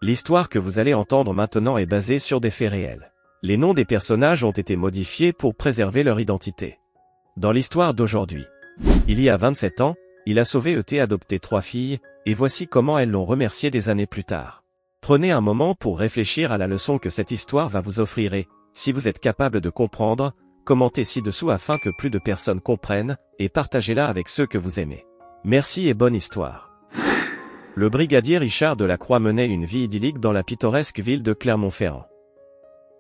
L'histoire que vous allez entendre maintenant est basée sur des faits réels. Les noms des personnages ont été modifiés pour préserver leur identité. Dans l'histoire d'aujourd'hui, il y a 27 ans, il a sauvé et adopté 3 filles, et voici comment elles l'ont remercié des années plus tard. Prenez un moment pour réfléchir à la leçon que cette histoire va vous offrir et, si vous êtes capable de comprendre, commentez ci-dessous afin que plus de personnes comprennent, et partagez-la avec ceux que vous aimez. Merci et bonne histoire. Le brigadier Richard Delacroix menait une vie idyllique dans la pittoresque ville de Clermont-Ferrand.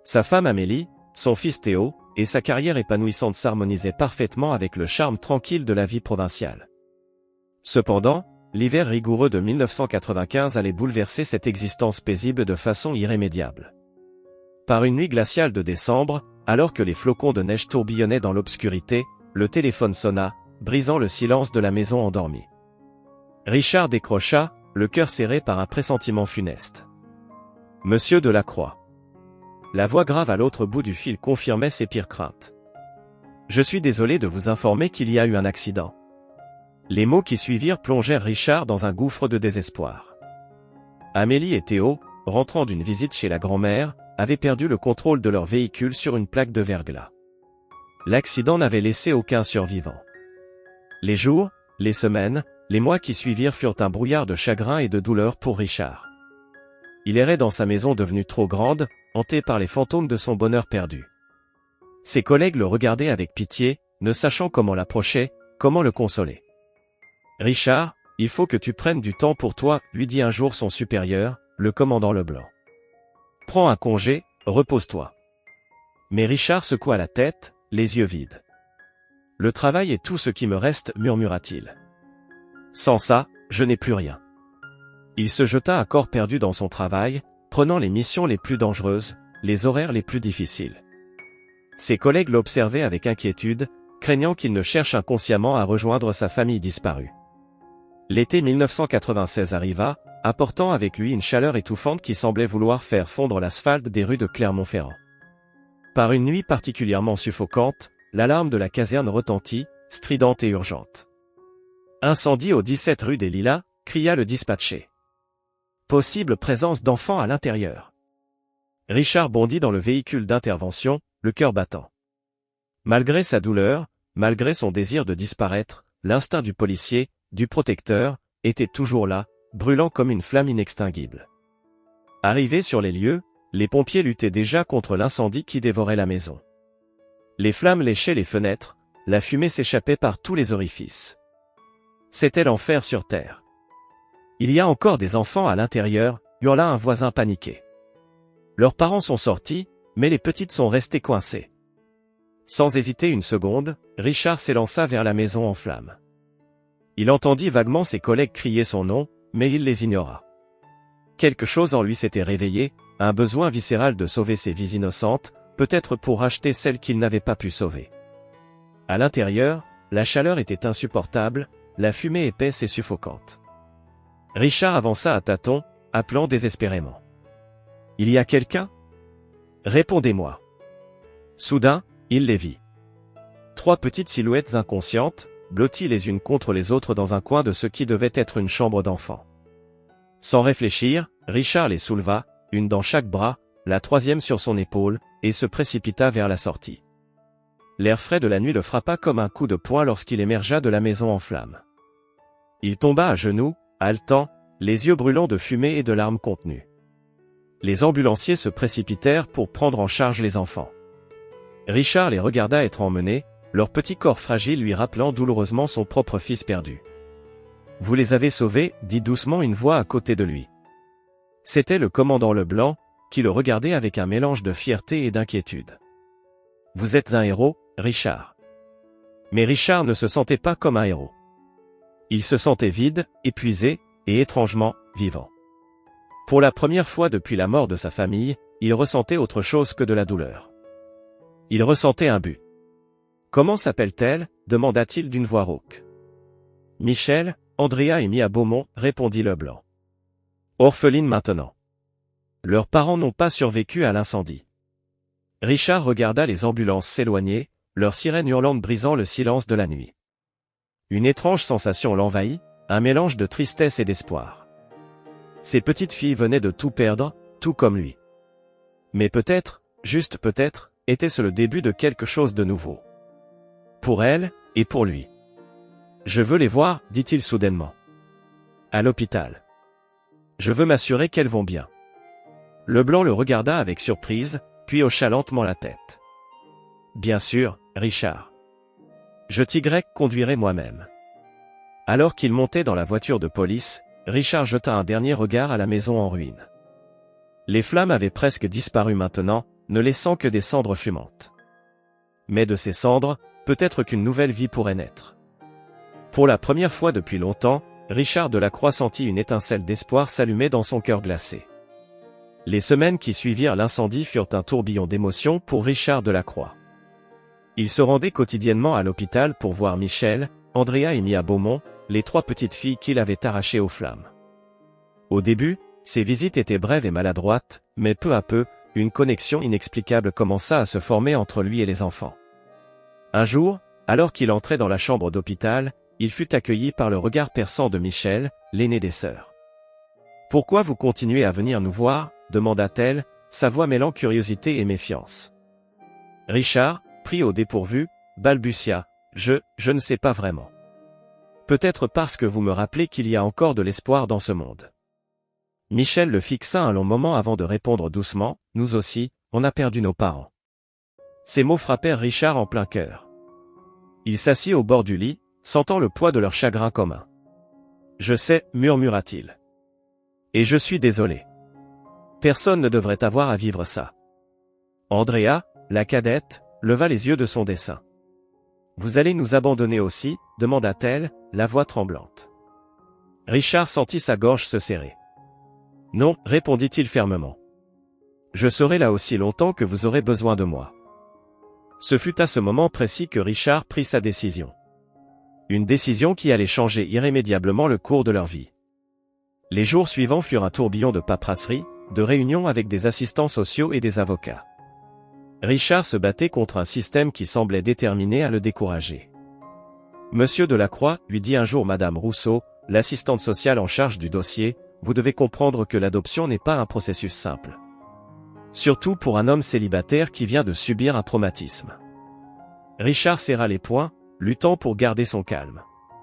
Sa femme Amélie, son fils Théo, et sa carrière épanouissante s'harmonisaient parfaitement avec le charme tranquille de la vie provinciale. Cependant, l'hiver rigoureux de 1995 allait bouleverser cette existence paisible de façon irrémédiable. Par une nuit glaciale de décembre, alors que les flocons de neige tourbillonnaient dans l'obscurité, le téléphone sonna, brisant le silence de la maison endormie. Richard décrocha, le cœur serré par un pressentiment funeste. « Monsieur Delacroix. » La voix grave à l'autre bout du fil confirmait ses pires craintes. « Je suis désolé de vous informer qu'il y a eu un accident. » Les mots qui suivirent plongèrent Richard dans un gouffre de désespoir. Amélie et Théo, rentrant d'une visite chez la grand-mère, avaient perdu le contrôle de leur véhicule sur une plaque de verglas. L'accident n'avait laissé aucun survivant. Les jours, les semaines, les mois qui suivirent furent un brouillard de chagrin et de douleur pour Richard. Il errait dans sa maison devenue trop grande, hanté par les fantômes de son bonheur perdu. Ses collègues le regardaient avec pitié, ne sachant comment l'approcher, comment le consoler. « Richard, il faut que tu prennes du temps pour toi, » lui dit un jour son supérieur, le commandant Leblanc. « Prends un congé, repose-toi. » Mais Richard secoua la tête, les yeux vides. « Le travail est tout ce qui me reste, » murmura-t-il. « Sans ça, je n'ai plus rien. » Il se jeta à corps perdu dans son travail, prenant les missions les plus dangereuses, les horaires les plus difficiles. Ses collègues l'observaient avec inquiétude, craignant qu'il ne cherche inconsciemment à rejoindre sa famille disparue. L'été 1996 arriva, apportant avec lui une chaleur étouffante qui semblait vouloir faire fondre l'asphalte des rues de Clermont-Ferrand. Par une nuit particulièrement suffocante, l'alarme de la caserne retentit, stridente et urgente. « Incendie au 17 rue des Lilas », cria le dispatché. « Possible présence d'enfants à l'intérieur. » Richard bondit dans le véhicule d'intervention, le cœur battant. Malgré sa douleur, malgré son désir de disparaître, l'instinct du policier, du protecteur, était toujours là, brûlant comme une flamme inextinguible. Arrivés sur les lieux, les pompiers luttaient déjà contre l'incendie qui dévorait la maison. Les flammes léchaient les fenêtres, la fumée s'échappait par tous les orifices. C'était l'enfer sur terre. « Il y a encore des enfants à l'intérieur » hurla un voisin paniqué. Leurs parents sont sortis, mais les petites sont restées coincées. Sans hésiter une seconde, Richard s'élança vers la maison en flammes. Il entendit vaguement ses collègues crier son nom, mais il les ignora. Quelque chose en lui s'était réveillé, un besoin viscéral de sauver ces vies innocentes, peut-être pour racheter celles qu'il n'avait pas pu sauver. À l'intérieur, la chaleur était insupportable, la fumée épaisse et suffocante. Richard avança à tâtons, appelant désespérément. « Il y a quelqu'un ? Répondez-moi. » Soudain, il les vit. 3 petites silhouettes inconscientes, blotties les unes contre les autres dans un coin de ce qui devait être une chambre d'enfant. Sans réfléchir, Richard les souleva, une dans chaque bras, la 3e sur son épaule, et se précipita vers la sortie. L'air frais de la nuit le frappa comme un coup de poing lorsqu'il émergea de la maison en flammes. Il tomba à genoux, haletant, les yeux brûlants de fumée et de larmes contenues. Les ambulanciers se précipitèrent pour prendre en charge les enfants. Richard les regarda être emmenés, leur petit corps fragile lui rappelant douloureusement son propre fils perdu. « Vous les avez sauvés » dit doucement une voix à côté de lui. C'était le commandant Leblanc, qui le regardait avec un mélange de fierté et d'inquiétude. « Vous êtes un héros, Richard. » Mais Richard ne se sentait pas comme un héros. Il se sentait vide, épuisé, et étrangement, vivant. Pour la première fois depuis la mort de sa famille, il ressentait autre chose que de la douleur. Il ressentait un but. « Comment s'appelle-t-elle » demanda-t-il d'une voix rauque. « Michel, Andrea et Mia Beaumont » répondit Leblanc. « Orphelines maintenant. Leurs parents n'ont pas survécu à l'incendie. » Richard regarda les ambulances s'éloigner, leurs sirènes hurlantes brisant le silence de la nuit. Une étrange sensation l'envahit, un mélange de tristesse et d'espoir. Ces petites filles venaient de tout perdre, tout comme lui. Mais peut-être, juste peut-être, était-ce le début de quelque chose de nouveau. Pour elle, et pour lui. Je veux les voir, dit-il soudainement. À l'hôpital. Je veux m'assurer qu'elles vont bien. Leblanc le regarda avec surprise, puis hocha lentement la tête. Bien sûr, Richard. Je conduirai moi-même. Alors qu'il montait dans la voiture de police, Richard jeta un dernier regard à la maison en ruine. Les flammes avaient presque disparu maintenant, ne laissant que des cendres fumantes. Mais de ces cendres, peut-être qu'une nouvelle vie pourrait naître. Pour la première fois depuis longtemps, Richard Delacroix sentit une étincelle d'espoir s'allumer dans son cœur glacé. Les semaines qui suivirent l'incendie furent un tourbillon d'émotions pour Richard Delacroix. Il se rendait quotidiennement à l'hôpital pour voir Michel, Andrea et Mia Beaumont, les 3 petites filles qu'il avait arrachées aux flammes. Au début, ces visites étaient brèves et maladroites, mais peu à peu, une connexion inexplicable commença à se former entre lui et les enfants. Un jour, alors qu'il entrait dans la chambre d'hôpital, il fut accueilli par le regard perçant de Michel, l'aînée des sœurs. « Pourquoi vous continuez à venir nous voir ?» demanda-t-elle, sa voix mêlant curiosité et méfiance. Richard, pris au dépourvu, balbutia « Je ne sais pas vraiment. Peut-être parce que vous me rappelez qu'il y a encore de l'espoir dans ce monde. » Michel le fixa un long moment avant de répondre doucement « Nous aussi, on a perdu nos parents. » Ces mots frappèrent Richard en plein cœur. Il s'assit au bord du lit, sentant le poids de leur chagrin commun. « Je sais, murmura-t-il. Et je suis désolé. Personne ne devrait avoir à vivre ça. » Andrea, la cadette, leva les yeux de son dessin. « Vous allez nous abandonner aussi ?» demanda-t-elle, la voix tremblante. Richard sentit sa gorge se serrer. « Non, répondit-il fermement. Je serai là aussi longtemps que vous aurez besoin de moi. » Ce fut à ce moment précis que Richard prit sa décision. Une décision qui allait changer irrémédiablement le cours de leur vie. Les jours suivants furent un tourbillon de paperasserie, de réunions avec des assistants sociaux et des avocats. Richard se battait contre un système qui semblait déterminé à le décourager. « Monsieur Delacroix, lui dit un jour Madame Rousseau, l'assistante sociale en charge du dossier, vous devez comprendre que l'adoption n'est pas un processus simple. Surtout pour un homme célibataire qui vient de subir un traumatisme. » Richard serra les poings, luttant pour garder son calme.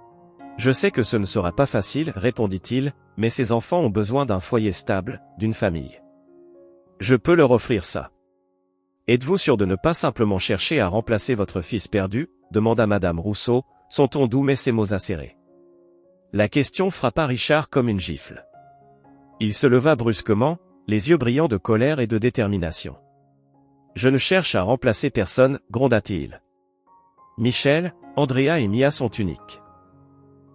« Je sais que ce ne sera pas facile, répondit-il, mais ces enfants ont besoin d'un foyer stable, d'une famille. Je peux leur offrir ça. Êtes-vous sûr de ne pas simplement chercher à remplacer votre fils perdu ? Demanda Madame Rousseau, son ton doux mais ses mots acérés. La question frappa Richard comme une gifle. Il se leva brusquement, les yeux brillants de colère et de détermination. « Je ne cherche à remplacer personne, gronda-t-il. Michel, Andrea et Mia sont uniques.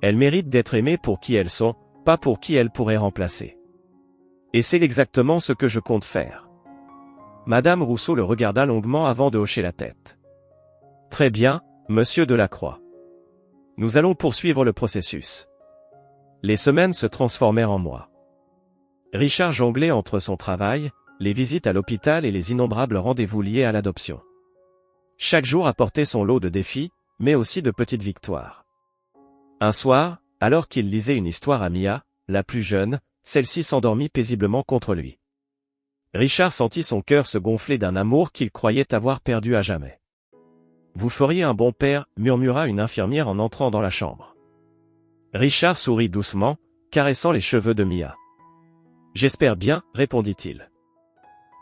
Elles méritent d'être aimées pour qui elles sont, pas pour qui elles pourraient remplacer. Et c'est exactement ce que je compte faire. » Madame Rousseau le regarda longuement avant de hocher la tête. « Très bien, monsieur Delacroix. Nous allons poursuivre le processus. » Les semaines se transformèrent en mois. Richard jonglait entre son travail, les visites à l'hôpital et les innombrables rendez-vous liés à l'adoption. Chaque jour apportait son lot de défis, mais aussi de petites victoires. Un soir, alors qu'il lisait une histoire à Mia, la plus jeune, celle-ci s'endormit paisiblement contre lui. Richard sentit son cœur se gonfler d'un amour qu'il croyait avoir perdu à jamais. « Vous feriez un bon père » murmura une infirmière en entrant dans la chambre. Richard sourit doucement, caressant les cheveux de Mia. « J'espère bien, répondit-il.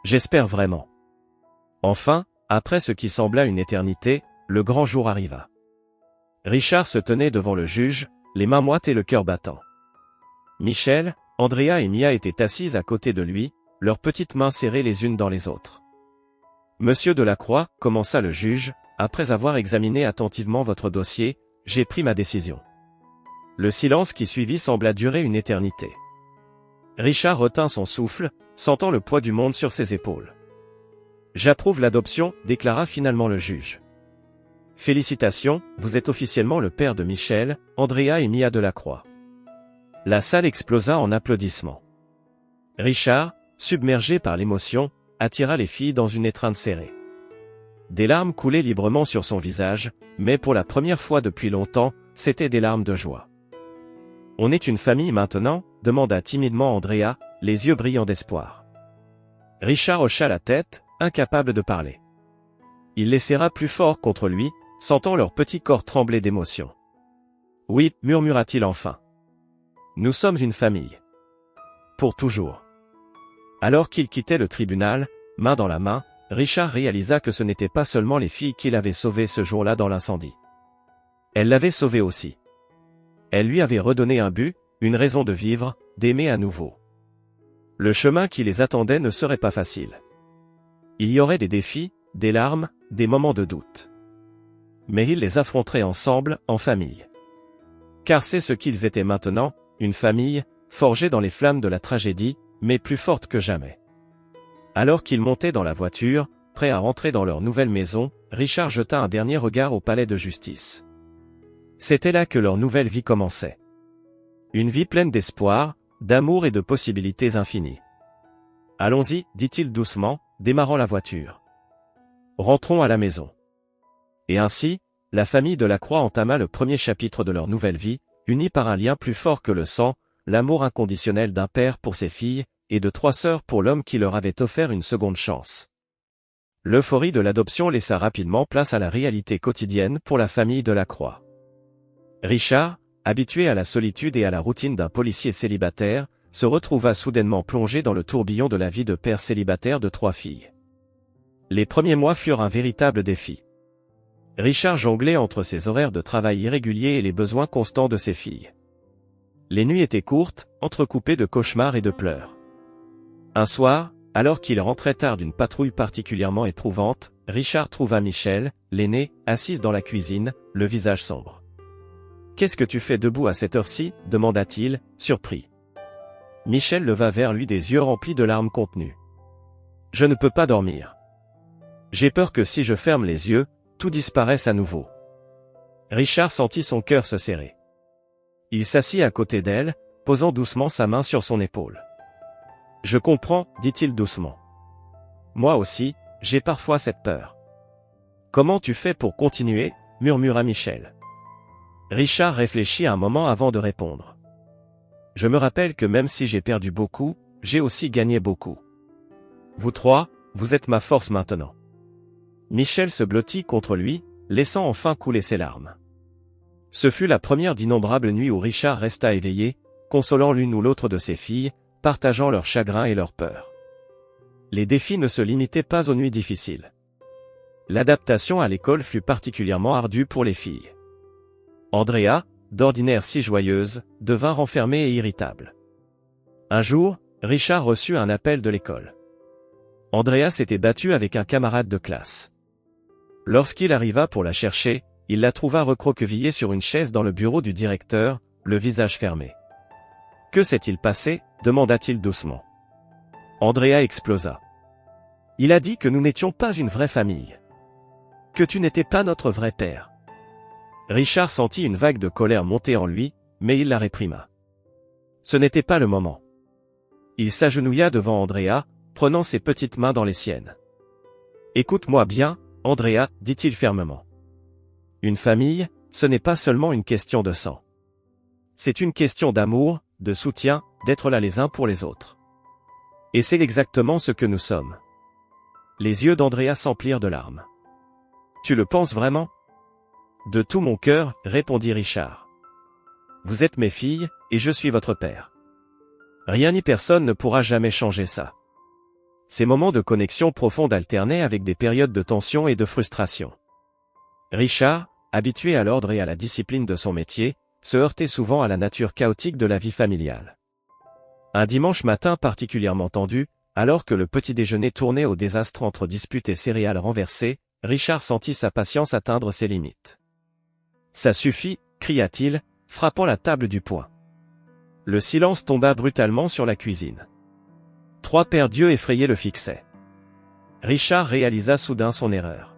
J'espère vraiment. » Enfin, après ce qui sembla une éternité, le grand jour arriva. Richard se tenait devant le juge, les mains moites et le cœur battant. Michel, Andrea et Mia étaient assises à côté de lui, leurs petites mains serrées les unes dans les autres. « Monsieur Delacroix, commença le juge, après avoir examiné attentivement votre dossier, j'ai pris ma décision. » Le silence qui suivit sembla durer une éternité. Richard retint son souffle, sentant le poids du monde sur ses épaules. « J'approuve l'adoption, déclara finalement le juge. Félicitations, vous êtes officiellement le père de Michel, Andrea et Mia Delacroix. » La salle explosa en applaudissements. Richard, submergé par l'émotion, attira les filles dans une étreinte serrée. Des larmes coulaient librement sur son visage, mais pour la première fois depuis longtemps, c'étaient des larmes de joie. On est une famille maintenant, demanda timidement Andrea, les yeux brillants d'espoir. Richard hocha la tête, incapable de parler. Il les serra plus fort contre lui, sentant leur petit corps trembler d'émotion. Oui, murmura-t-il enfin. Nous sommes une famille. Pour toujours. Alors qu'il quittait le tribunal, main dans la main, Richard réalisa que ce n'étaient pas seulement les filles qu'il avait sauvées ce jour-là dans l'incendie. Elles l'avaient sauvé aussi. Elles lui avaient redonné un but, une raison de vivre, d'aimer à nouveau. Le chemin qui les attendait ne serait pas facile. Il y aurait des défis, des larmes, des moments de doute. Mais ils les affronteraient ensemble, en famille. Car c'est ce qu'ils étaient maintenant, une famille, forgée dans les flammes de la tragédie, mais plus forte que jamais. Alors qu'ils montaient dans la voiture, prêts à rentrer dans leur nouvelle maison, Richard jeta un dernier regard au palais de justice. C'était là que leur nouvelle vie commençait. Une vie pleine d'espoir, d'amour et de possibilités infinies. « Allons-y, dit-il doucement, démarrant la voiture. Rentrons à la maison. » Et ainsi, la famille de Lacroix entama le premier chapitre de leur nouvelle vie, unie par un lien plus fort que le sang, l'amour inconditionnel d'un père pour ses filles, et de 3 sœurs pour l'homme qui leur avait offert une seconde chance. L'euphorie de l'adoption laissa rapidement place à la réalité quotidienne pour la famille de Lacroix. Richard, habitué à la solitude et à la routine d'un policier célibataire, se retrouva soudainement plongé dans le tourbillon de la vie de père célibataire de 3 filles. Les premiers mois furent un véritable défi. Richard jonglait entre ses horaires de travail irréguliers et les besoins constants de ses filles. Les nuits étaient courtes, entrecoupées de cauchemars et de pleurs. Un soir, alors qu'il rentrait tard d'une patrouille particulièrement éprouvante, Richard trouva Michel, l'aînée, assise dans la cuisine, le visage sombre. « Qu'est-ce que tu fais debout à cette heure-ci » demanda-t-il, surpris. Michel leva vers lui des yeux remplis de larmes contenues. « Je ne peux pas dormir. J'ai peur que si je ferme les yeux, tout disparaisse à nouveau. » Richard sentit son cœur se serrer. Il s'assit à côté d'elle, posant doucement sa main sur son épaule. « Je comprends, dit-il doucement. Moi aussi, j'ai parfois cette peur. »« Comment tu fais pour continuer » murmura Michel. Richard réfléchit un moment avant de répondre. « Je me rappelle que même si j'ai perdu beaucoup, j'ai aussi gagné beaucoup. Vous 3, vous êtes ma force maintenant. » Michel se blottit contre lui, laissant enfin couler ses larmes. Ce fut la première d'innombrables nuits où Richard resta éveillé, consolant l'une ou l'autre de ses filles, partageant leurs chagrins et leurs peurs. Les défis ne se limitaient pas aux nuits difficiles. L'adaptation à l'école fut particulièrement ardue pour les filles. Andrea, d'ordinaire si joyeuse, devint renfermée et irritable. Un jour, Richard reçut un appel de l'école. Andrea s'était battue avec un camarade de classe. Lorsqu'il arriva pour la chercher, il la trouva recroquevillée sur une chaise dans le bureau du directeur, le visage fermé. « Que s'est-il passé » demanda-t-il doucement. Andrea explosa. « Il a dit que nous n'étions pas une vraie famille. Que tu n'étais pas notre vrai père. » Richard sentit une vague de colère monter en lui, mais il la réprima. Ce n'était pas le moment. Il s'agenouilla devant Andrea, prenant ses petites mains dans les siennes. « Écoute-moi bien, Andrea, dit-il fermement. Une famille, ce n'est pas seulement une question de sang. C'est une question d'amour, de soutien, d'être là les uns pour les autres. Et c'est exactement ce que nous sommes. » Les yeux d'Andrea s'emplirent de larmes. « Tu le penses vraiment ? » « De tout mon cœur, répondit Richard. Vous êtes mes filles, et je suis votre père. Rien ni personne ne pourra jamais changer ça. » Ces moments de connexion profonde alternaient avec des périodes de tension et de frustration. Richard, habitué à l'ordre et à la discipline de son métier, se heurtait souvent à la nature chaotique de la vie familiale. Un dimanche matin particulièrement tendu, alors que le petit déjeuner tournait au désastre entre disputes et céréales renversées, Richard sentit sa patience atteindre ses limites. « Ça suffit » cria-t-il, frappant la table du poing. Le silence tomba brutalement sur la cuisine. 3 paires d'yeux effrayés le fixaient. Richard réalisa soudain son erreur.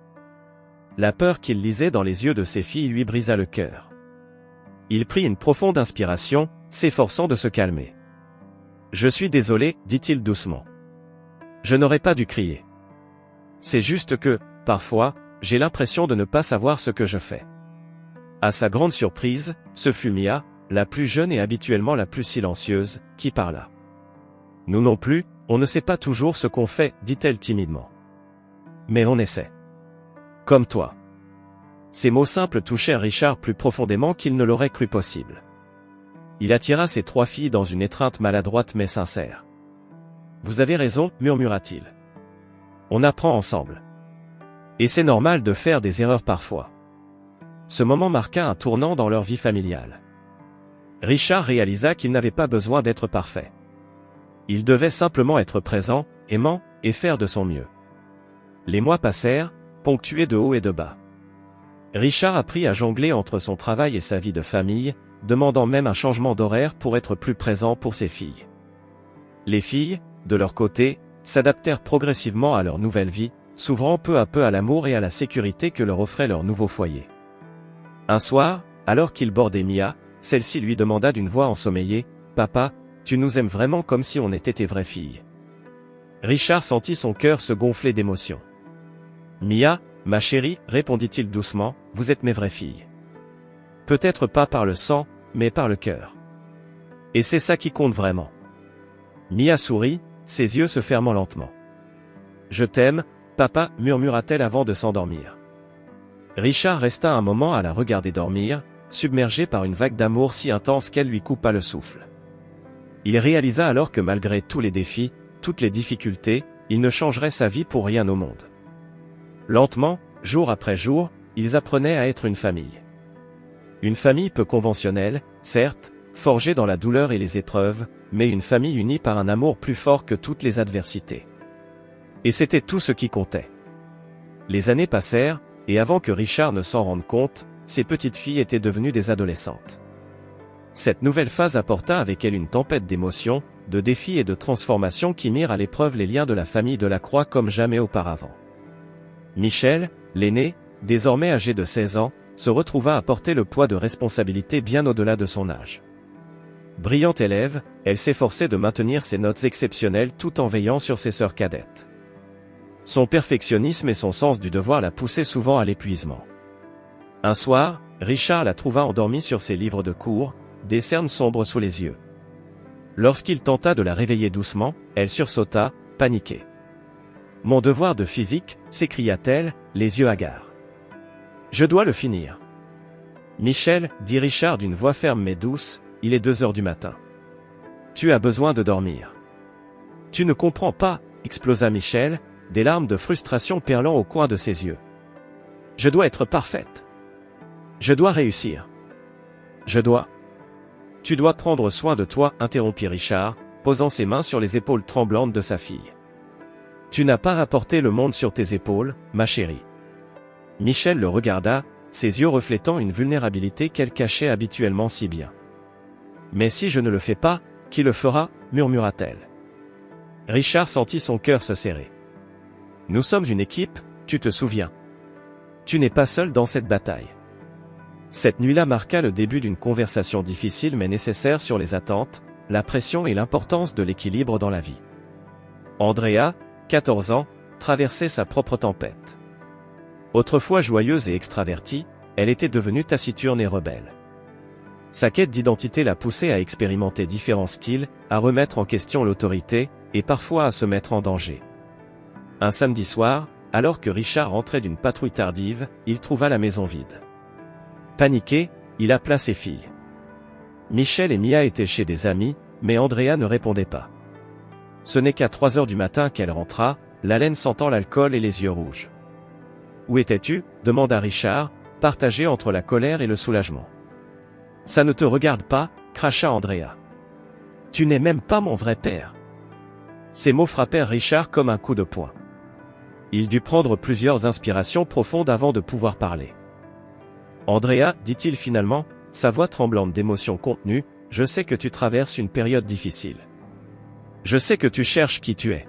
La peur qu'il lisait dans les yeux de ses filles lui brisa le cœur. Il prit une profonde inspiration, s'efforçant de se calmer. « Je suis désolé, dit-il doucement. Je n'aurais pas dû crier. C'est juste que, parfois, j'ai l'impression de ne pas savoir ce que je fais. » À sa grande surprise, ce fut Mia, la plus jeune et habituellement la plus silencieuse, qui parla. Nous non plus, on ne sait pas toujours ce qu'on fait, dit-elle timidement. Mais on essaie. Comme toi. Ces mots simples touchèrent Richard plus profondément qu'il ne l'aurait cru possible. Il attira ses 3 filles dans une étreinte maladroite mais sincère. Vous avez raison, murmura-t-il. On apprend ensemble. Et c'est normal de faire des erreurs parfois. Ce moment marqua un tournant dans leur vie familiale. Richard réalisa qu'il n'avait pas besoin d'être parfait. Il devait simplement être présent, aimant, et faire de son mieux. Les mois passèrent, ponctués de hauts et de bas. Richard apprit à jongler entre son travail et sa vie de famille, demandant même un changement d'horaire pour être plus présent pour ses filles. Les filles, de leur côté, s'adaptèrent progressivement à leur nouvelle vie, s'ouvrant peu à peu à l'amour et à la sécurité que leur offrait leur nouveau foyer. Un soir, alors qu'il bordait Mia, celle-ci lui demanda d'une voix ensommeillée, « Papa, tu nous aimes vraiment comme si on était tes vraies filles. » Richard sentit son cœur se gonfler d'émotion. « Mia, ma chérie, répondit-il doucement, vous êtes mes vraies filles. Peut-être pas par le sang, mais par le cœur. Et c'est ça qui compte vraiment. » Mia sourit, ses yeux se fermant lentement. « Je t'aime, papa, murmura-t-elle avant de s'endormir. Richard resta un moment à la regarder dormir, submergé par une vague d'amour si intense qu'elle lui coupa le souffle. Il réalisa alors que malgré tous les défis, toutes les difficultés, il ne changerait sa vie pour rien au monde. Lentement, jour après jour, ils apprenaient à être une famille. Une famille peu conventionnelle, certes, forgée dans la douleur et les épreuves, mais une famille unie par un amour plus fort que toutes les adversités. Et c'était tout ce qui comptait. Les années passèrent, et avant que Richard ne s'en rende compte, ses petites filles étaient devenues des adolescentes. Cette nouvelle phase apporta avec elle une tempête d'émotions, de défis et de transformations qui mirent à l'épreuve les liens de la famille Delacroix comme jamais auparavant. Michel, l'aîné, désormais âgé de 16 ans, se retrouva à porter le poids de responsabilités bien au-delà de son âge. Brillante élève, elle s'efforçait de maintenir ses notes exceptionnelles tout en veillant sur ses sœurs cadettes. Son perfectionnisme et son sens du devoir la poussaient souvent à l'épuisement. Un soir, Richard la trouva endormie sur ses livres de cours, des cernes sombres sous les yeux. Lorsqu'il tenta de la réveiller doucement, elle sursauta, paniquée. « Mon devoir de physique » s'écria-t-elle, les yeux hagards. « Je dois le finir. »« Michel, » dit Richard d'une voix ferme mais douce, « il est 2 heures du matin. Tu as besoin de dormir. »« Tu ne comprends pas » explosa Michel, des larmes de frustration perlant au coin de ses yeux. « Je dois être parfaite. Je dois réussir. Je dois... » « Tu dois prendre soin de toi, interrompit Richard, posant ses mains sur les épaules tremblantes de sa fille. Tu n'as pas rapporté le monde sur tes épaules, ma chérie. Michel le regarda, ses yeux reflétant une vulnérabilité qu'elle cachait habituellement si bien. Mais si je ne le fais pas, qui le fera, murmura-t-elle. Richard sentit son cœur se serrer. Nous sommes une équipe, tu te souviens. Tu n'es pas seul dans cette bataille. Cette nuit-là marqua le début d'une conversation difficile mais nécessaire sur les attentes, la pression et l'importance de l'équilibre dans la vie. Andrea, 14 ans, traversait sa propre tempête. Autrefois joyeuse et extravertie, elle était devenue taciturne et rebelle. Sa quête d'identité la poussait à expérimenter différents styles, à remettre en question l'autorité, et parfois à se mettre en danger. Un samedi soir, alors que Richard rentrait d'une patrouille tardive, il trouva la maison vide. Paniqué, il appela ses filles. Michel et Mia étaient chez des amis, mais Andrea ne répondait pas. Ce n'est qu'à 3 heures du matin qu'elle rentra, l'haleine sentant l'alcool et les yeux rouges. « Où étais-tu » demanda Richard, partagé entre la colère et le soulagement. « Ça ne te regarde pas » cracha Andrea. « Tu n'es même pas mon vrai père. » Ces mots frappèrent Richard comme un coup de poing. Il dut prendre plusieurs inspirations profondes avant de pouvoir parler. Andrea, dit-il finalement, sa voix tremblante d'émotion contenue, je sais que tu traverses une période difficile. Je sais que tu cherches qui tu es.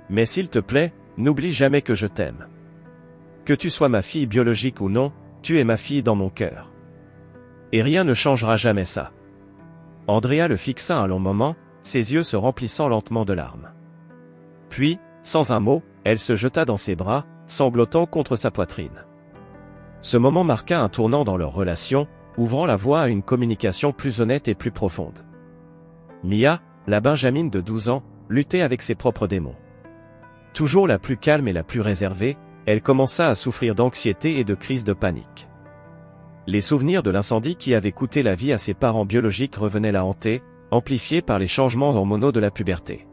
Mais s'il te plaît, n'oublie jamais que je t'aime. Que tu sois ma fille biologique ou non, tu es ma fille dans mon cœur. Et rien ne changera jamais ça. Andrea le fixa un long moment, ses yeux se remplissant lentement de larmes. Puis, sans un mot, elle se jeta dans ses bras, sanglotant contre sa poitrine. Ce moment marqua un tournant dans leur relation, ouvrant la voie à une communication plus honnête et plus profonde. Mia, la Benjamine de 12 ans, luttait avec ses propres démons. Toujours la plus calme et la plus réservée, elle commença à souffrir d'anxiété et de crises de panique. Les souvenirs de l'incendie qui avait coûté la vie à ses parents biologiques revenaient la hanter, amplifiés par les changements hormonaux de la puberté.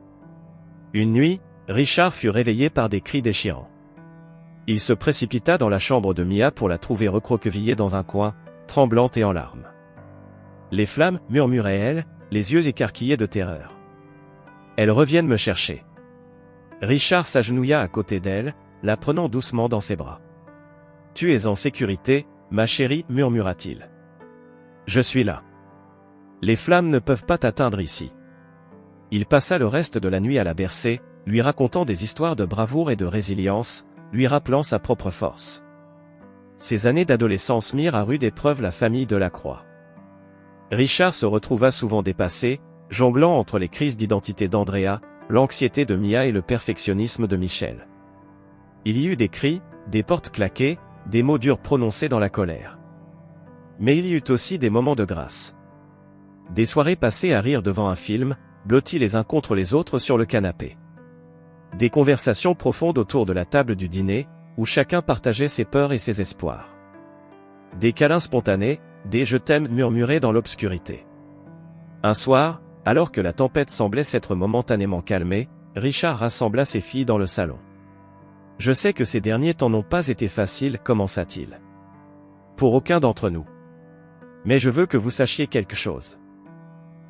Une nuit, Richard fut réveillé par des cris déchirants. Il se précipita dans la chambre de Mia pour la trouver recroquevillée dans un coin, tremblante et en larmes. « Les flammes, murmurait-elle, les yeux écarquillés de terreur. Elles reviennent me chercher. » Richard s'agenouilla à côté d'elle, la prenant doucement dans ses bras. « Tu es en sécurité, ma chérie, murmura-t-il. Je suis là. Les flammes ne peuvent pas t'atteindre ici. » Il passa le reste de la nuit à la bercer, lui racontant des histoires de bravoure et de résilience, lui rappelant sa propre force. Ces années d'adolescence mirent à rude épreuve la famille Delacroix. Richard se retrouva souvent dépassé, jonglant entre les crises d'identité d'Andrea, l'anxiété de Mia et le perfectionnisme de Michel. Il y eut des cris, des portes claquées, des mots durs prononcés dans la colère. Mais il y eut aussi des moments de grâce. Des soirées passées à rire devant un film, blottis les uns contre les autres sur le canapé. Des conversations profondes autour de la table du dîner, où chacun partageait ses peurs et ses espoirs. Des câlins spontanés, des « je t'aime » murmurés dans l'obscurité. Un soir, alors que la tempête semblait s'être momentanément calmée, Richard rassembla ses filles dans le salon. « Je sais que ces derniers temps n'ont pas été faciles, commença-t-il. Pour aucun d'entre nous. Mais je veux que vous sachiez quelque chose.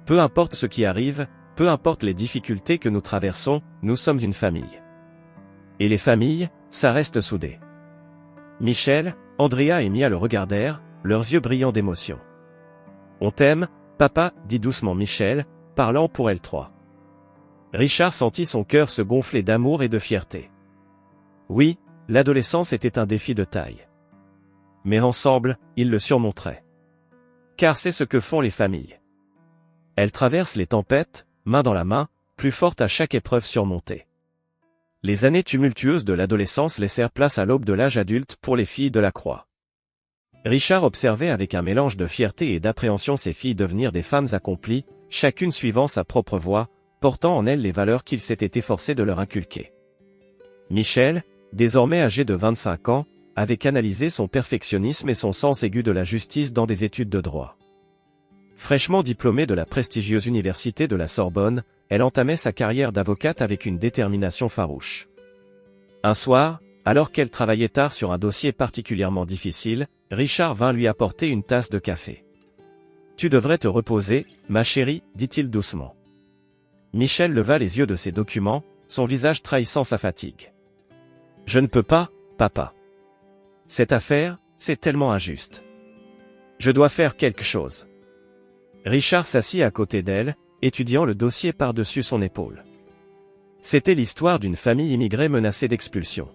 Peu importe ce qui arrive, peu importe les difficultés que nous traversons, nous sommes une famille. Et les familles, ça reste soudé. » Michel, Andrea et Mia le regardèrent, leurs yeux brillants d'émotion. « On t'aime, papa, » dit doucement Michel, parlant pour elles trois. Richard sentit son cœur se gonfler d'amour et de fierté. Oui, l'adolescence était un défi de taille. Mais ensemble, ils le surmonteraient. Car c'est ce que font les familles. Elles traversent les tempêtes, main dans la main, plus fortes à chaque épreuve surmontée. Les années tumultueuses de l'adolescence laissèrent place à l'aube de l'âge adulte pour les filles Delacroix. Richard observait avec un mélange de fierté et d'appréhension ses filles devenir des femmes accomplies, chacune suivant sa propre voie, portant en elles les valeurs qu'il s'était efforcé de leur inculquer. Michel, désormais âgé de 25 ans, avait canalisé son perfectionnisme et son sens aigu de la justice dans des études de droit. Fraîchement diplômée de la prestigieuse université de la Sorbonne, elle entamait sa carrière d'avocate avec une détermination farouche. Un soir, alors qu'elle travaillait tard sur un dossier particulièrement difficile, Richard vint lui apporter une tasse de café. « Tu devrais te reposer, ma chérie, » dit-il doucement. Michel leva les yeux de ses documents, son visage trahissant sa fatigue. « Je ne peux pas, papa. Cette affaire, c'est tellement injuste. Je dois faire quelque chose. » Richard s'assit à côté d'elle, étudiant le dossier par-dessus son épaule. C'était l'histoire d'une famille immigrée menacée d'expulsion.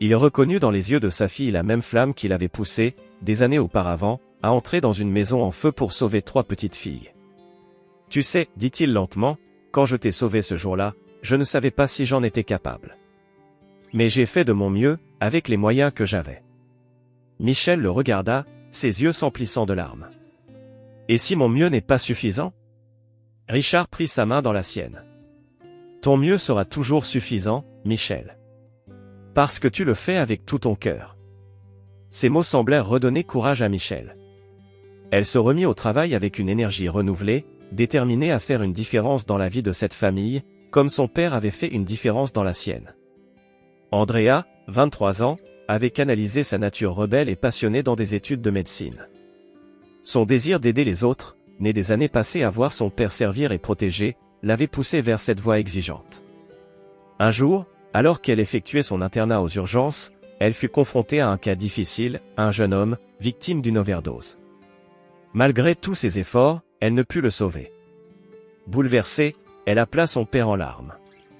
Il reconnut dans les yeux de sa fille la même flamme qui l'avait poussé, des années auparavant, à entrer dans une maison en feu pour sauver 3 petites filles. « Tu sais, » dit-il lentement, « quand je t'ai sauvé ce jour-là, je ne savais pas si j'en étais capable. Mais j'ai fait de mon mieux, avec les moyens que j'avais. » Michel le regarda, ses yeux s'emplissant de larmes. « Et si mon mieux n'est pas suffisant ?» Richard prit sa main dans la sienne. « Ton mieux sera toujours suffisant, Michel. Parce que tu le fais avec tout ton cœur. » Ces mots semblèrent redonner courage à Michel. Elle se remit au travail avec une énergie renouvelée, déterminée à faire une différence dans la vie de cette famille, comme son père avait fait une différence dans la sienne. Andrea, 23 ans, avait canalisé sa nature rebelle et passionnée dans des études de médecine. Son désir d'aider les autres, né des années passées à voir son père servir et protéger, l'avait poussée vers cette voie exigeante. Un jour, alors qu'elle effectuait son internat aux urgences, elle fut confrontée à un cas difficile, un jeune homme, victime d'une overdose. Malgré tous ses efforts, elle ne put le sauver. Bouleversée, elle appela son père en larmes.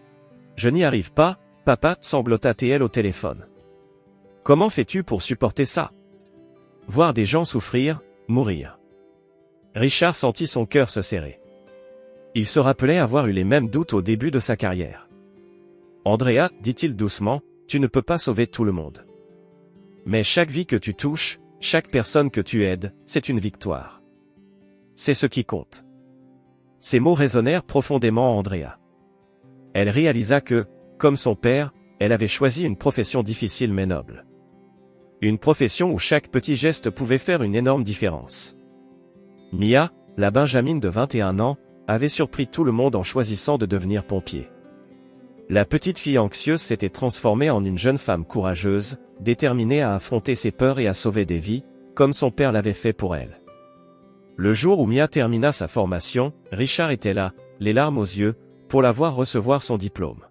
« Je n'y arrive pas, papa, » sanglota-t-elle au téléphone. « Comment fais-tu pour supporter ça? Voir des gens souffrir, mourir. » Richard sentit son cœur se serrer. Il se rappelait avoir eu les mêmes doutes au début de sa carrière. « Andrea, » dit-il doucement, « tu ne peux pas sauver tout le monde. Mais chaque vie que tu touches, chaque personne que tu aides, c'est une victoire. C'est ce qui compte. » Ces mots résonnèrent profondément en Andrea. Elle réalisa que, comme son père, elle avait choisi une profession difficile mais noble. Une profession où chaque petit geste pouvait faire une énorme différence. Mia, la Benjamine de 21 ans, avait surpris tout le monde en choisissant de devenir pompier. La petite fille anxieuse s'était transformée en une jeune femme courageuse, déterminée à affronter ses peurs et à sauver des vies, comme son père l'avait fait pour elle. Le jour où Mia termina sa formation, Richard était là, les larmes aux yeux, pour la voir recevoir son diplôme.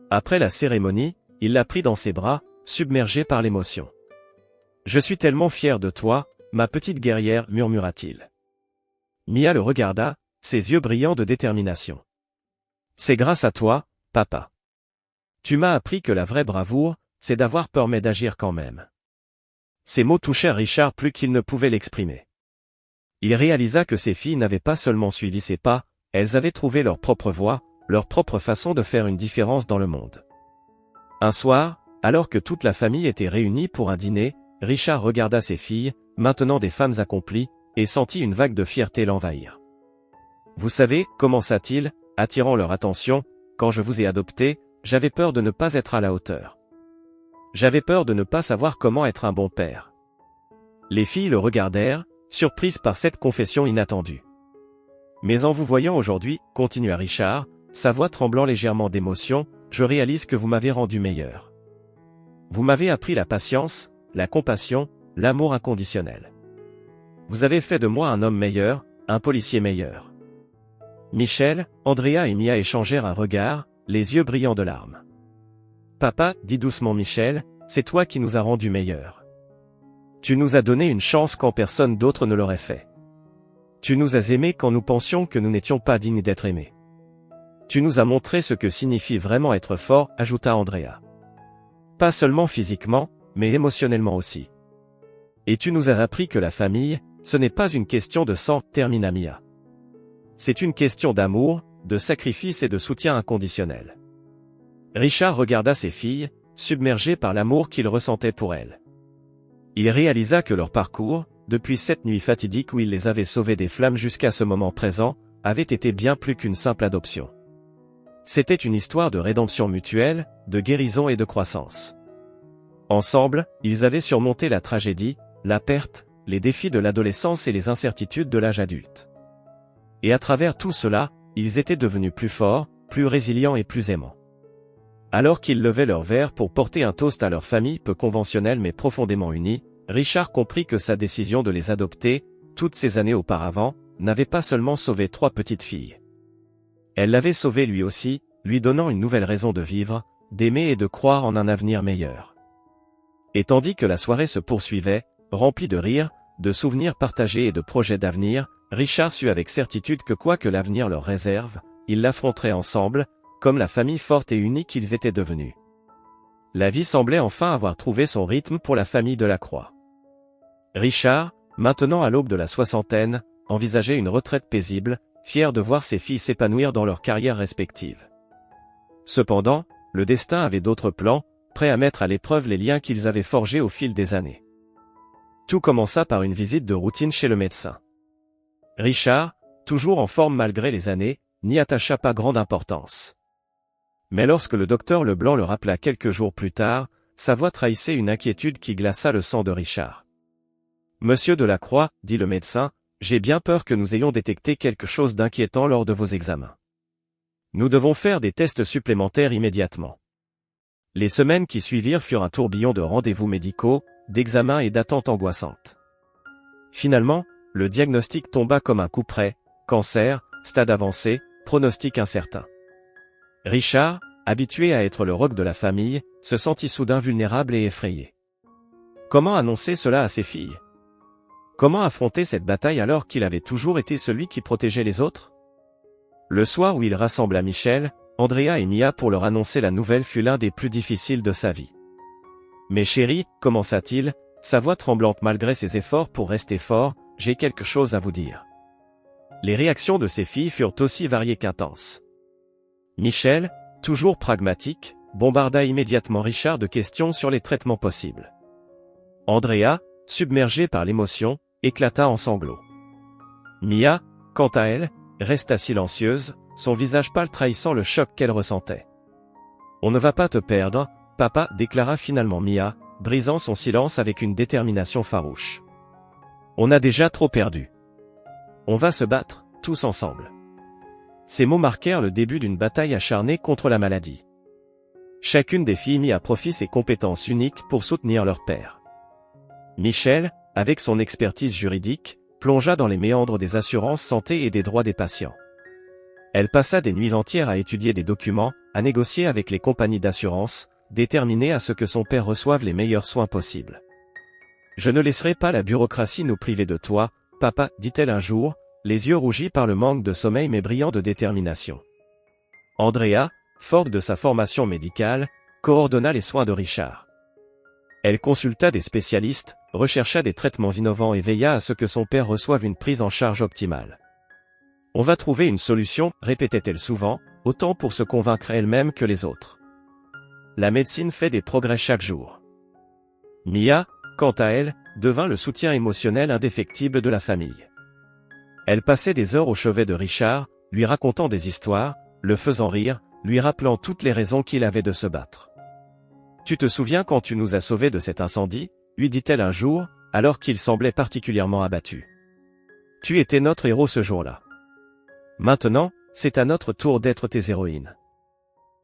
Après la cérémonie, il la prit dans ses bras, submergé par l'émotion. « Je suis tellement fier de toi, ma petite guerrière, » murmura-t-il. Mia le regarda, ses yeux brillants de détermination. « C'est grâce à toi, papa. Tu m'as appris que la vraie bravoure, c'est d'avoir peur mais d'agir quand même. » Ces mots touchèrent Richard plus qu'il ne pouvait l'exprimer. Il réalisa que ses filles n'avaient pas seulement suivi ses pas, elles avaient trouvé leur propre voie, leur propre façon de faire une différence dans le monde. Un soir, alors que toute la famille était réunie pour un dîner, Richard regarda ses filles, maintenant des femmes accomplies, et sentit une vague de fierté l'envahir. « Vous savez, commença-t-il, attirant leur attention, quand je vous ai adopté, j'avais peur de ne pas être à la hauteur. J'avais peur de ne pas savoir comment être un bon père. » Les filles le regardèrent, surprises par cette confession inattendue. « Mais en vous voyant aujourd'hui, » continua Richard, sa voix tremblant légèrement d'émotion, « je réalise que vous m'avez rendu meilleur. Vous m'avez appris la patience, la compassion, l'amour inconditionnel. Vous avez fait de moi un homme meilleur, un policier meilleur. » Michel, Andrea et Mia échangèrent un regard, les yeux brillants de larmes. « Papa, » dit doucement Michel, « c'est toi qui nous as rendus meilleurs. Tu nous as donné une chance quand personne d'autre ne l'aurait fait. Tu nous as aimés quand nous pensions que nous n'étions pas dignes d'être aimés. Tu nous as montré ce que signifie vraiment être fort, » ajouta Andrea. « Pas seulement physiquement, mais émotionnellement aussi. Et tu nous as appris que la famille, ce n'est pas une question de sang, » termina Mia. C'est une question d'amour, de sacrifice et de soutien inconditionnel. Richard regarda ses filles, submergé par l'amour qu'il ressentait pour elles. Il réalisa que leur parcours, depuis cette nuit fatidique où il les avait sauvées des flammes jusqu'à ce moment présent, avait été bien plus qu'une simple adoption. C'était une histoire de rédemption mutuelle, de guérison et de croissance. Ensemble, ils avaient surmonté la tragédie, la perte, les défis de l'adolescence et les incertitudes de l'âge adulte. Et à travers tout cela, ils étaient devenus plus forts, plus résilients et plus aimants. Alors qu'ils levaient leur verre pour porter un toast à leur famille peu conventionnelle mais profondément unie, Richard comprit que sa décision de les adopter, toutes ces années auparavant, n'avait pas seulement sauvé 3 petites filles. Elle l'avait sauvé lui aussi, lui donnant une nouvelle raison de vivre, d'aimer et de croire en un avenir meilleur. Et tandis que la soirée se poursuivait, remplie de rires, de souvenirs partagés et de projets d'avenir, Richard sut avec certitude que quoi que l'avenir leur réserve, ils l'affronteraient ensemble, comme la famille forte et unie qu'ils étaient devenus. La vie semblait enfin avoir trouvé son rythme pour la famille de la Croix. Richard, maintenant à l'aube de la soixantaine, envisageait une retraite paisible, fier de voir ses filles s'épanouir dans leurs carrières respectives. Cependant, le destin avait d'autres plans, prêts à mettre à l'épreuve les liens qu'ils avaient forgés au fil des années. Tout commença par une visite de routine chez le médecin. Richard, toujours en forme malgré les années, n'y attacha pas grande importance. Mais lorsque le docteur Leblanc le rappela quelques jours plus tard, sa voix trahissait une inquiétude qui glaça le sang de Richard. « Monsieur Delacroix, » dit le médecin, « j'ai bien peur que nous ayons détecté quelque chose d'inquiétant lors de vos examens. Nous devons faire des tests supplémentaires immédiatement. » Les semaines qui suivirent furent un tourbillon de rendez-vous médicaux, d'examens et d'attentes angoissantes. Finalement, le diagnostic tomba comme un coup près, cancer, stade avancé, pronostic incertain. Richard, habitué à être le roc de la famille, se sentit soudain vulnérable et effrayé. Comment annoncer cela à ses filles? Comment affronter cette bataille alors qu'il avait toujours été celui qui protégeait les autres? Le soir où il rassembla Michel, Andrea et Mia pour leur annoncer la nouvelle fut l'un des plus difficiles de sa vie. « Mais chérie, » commença-t-il, sa voix tremblante malgré ses efforts pour rester fort, « j'ai quelque chose à vous dire. » Les réactions de ses filles furent aussi variées qu'intenses. Michel, toujours pragmatique, bombarda immédiatement Richard de questions sur les traitements possibles. Andrea, submergée par l'émotion, éclata en sanglots. Mia, quant à elle, resta silencieuse, son visage pâle trahissant le choc qu'elle ressentait. « On ne va pas te perdre, papa, déclara finalement Mia, brisant son silence avec une détermination farouche. On a déjà trop perdu. On va se battre, tous ensemble. Ces mots marquèrent le début d'une bataille acharnée contre la maladie. Chacune des filles mit à profit ses compétences uniques pour soutenir leur père. Michel, avec son expertise juridique, plongea dans les méandres des assurances santé et des droits des patients. Elle passa des nuits entières à étudier des documents, à négocier avec les compagnies d'assurance, déterminée à ce que son père reçoive les meilleurs soins possibles. « Je ne laisserai pas la bureaucratie nous priver de toi, papa, dit-elle un jour, les yeux rougis par le manque de sommeil mais brillants de détermination. Andrea, forte de sa formation médicale, coordonna les soins de Richard. Elle consulta des spécialistes, rechercha des traitements innovants et veilla à ce que son père reçoive une prise en charge optimale. « On va trouver une solution, répétait-elle souvent, autant pour se convaincre elle-même que les autres. La médecine fait des progrès chaque jour. » Mia, quant à elle, devint le soutien émotionnel indéfectible de la famille. Elle passait des heures au chevet de Richard, lui racontant des histoires, le faisant rire, lui rappelant toutes les raisons qu'il avait de se battre. « Tu te souviens quand tu nous as sauvés de cet incendie ?» lui dit-elle un jour, alors qu'il semblait particulièrement abattu. « Tu étais notre héros ce jour-là. Maintenant, c'est à notre tour d'être tes héroïnes. »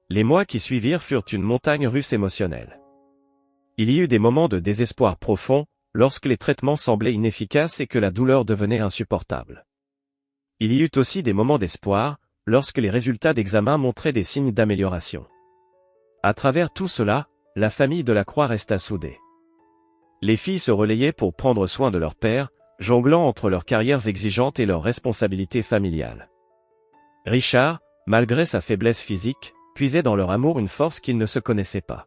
Les mois qui suivirent furent une montagne russe émotionnelle. Il y eut des moments de désespoir profond, lorsque les traitements semblaient inefficaces et que la douleur devenait insupportable. Il y eut aussi des moments d'espoir, lorsque les résultats d'examen montraient des signes d'amélioration. À travers tout cela, la famille Delacroix resta soudée. Les filles se relayaient pour prendre soin de leur père, jonglant entre leurs carrières exigeantes et leurs responsabilités familiales. Richard, malgré sa faiblesse physique, puisait dans leur amour une force qu'ils ne se connaissaient pas.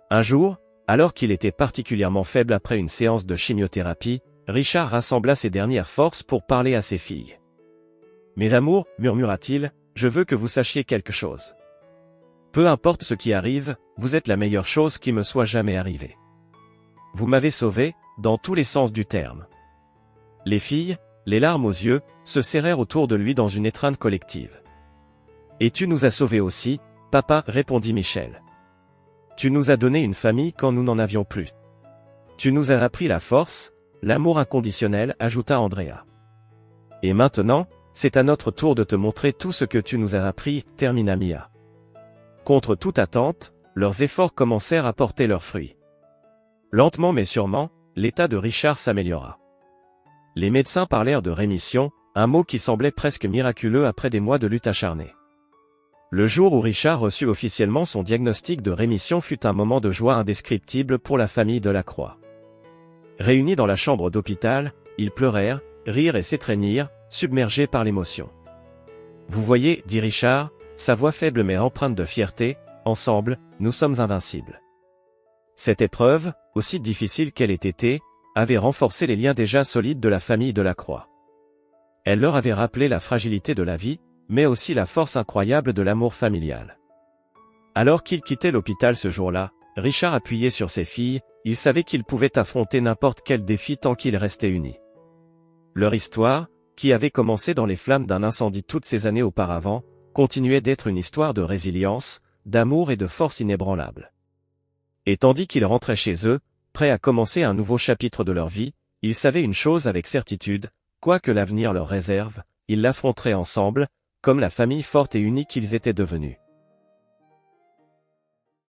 Un jour, alors qu'il était particulièrement faible après une séance de chimiothérapie, Richard rassembla ses dernières forces pour parler à ses filles. « Mes amours, murmura-t-il, je veux que vous sachiez quelque chose. Peu importe ce qui arrive, vous êtes la meilleure chose qui me soit jamais arrivée. Vous m'avez sauvé, dans tous les sens du terme. » Les filles, les larmes aux yeux, se serrèrent autour de lui dans une étreinte collective. « Et tu nous as sauvés aussi, papa, répondit Michel. Tu nous as donné une famille quand nous n'en avions plus. Tu nous as appris la force, l'amour inconditionnel, ajouta Andrea. Et maintenant, c'est à notre tour de te montrer tout ce que tu nous as appris, termina Mia. Contre toute attente, leurs efforts commencèrent à porter leurs fruits. Lentement mais sûrement, l'état de Richard s'améliora. Les médecins parlèrent de rémission, un mot qui semblait presque miraculeux après des mois de lutte acharnée. Le jour où Richard reçut officiellement son diagnostic de rémission fut un moment de joie indescriptible pour la famille Delacroix. Réunis dans la chambre d'hôpital, ils pleurèrent, rirent et s'étreignirent, submergés par l'émotion. « Vous voyez, dit Richard, sa voix faible mais empreinte de fierté, ensemble, nous sommes invincibles. » Cette épreuve, aussi difficile qu'elle ait été, avait renforcé les liens déjà solides de la famille Delacroix. Elle leur avait rappelé la fragilité de la vie, mais aussi la force incroyable de l'amour familial. Alors qu'il quittait l'hôpital ce jour-là, Richard appuyait sur ses filles, il savait qu'ils pouvaient affronter n'importe quel défi tant qu'ils restaient unis. Leur histoire, qui avait commencé dans les flammes d'un incendie toutes ces années auparavant, continuait d'être une histoire de résilience, d'amour et de force inébranlable. Et tandis qu'ils rentraient chez eux, prêts à commencer un nouveau chapitre de leur vie, ils savaient une chose avec certitude, quoi que l'avenir leur réserve, ils l'affronteraient ensemble, comme la famille forte et unie qu'ils étaient devenus.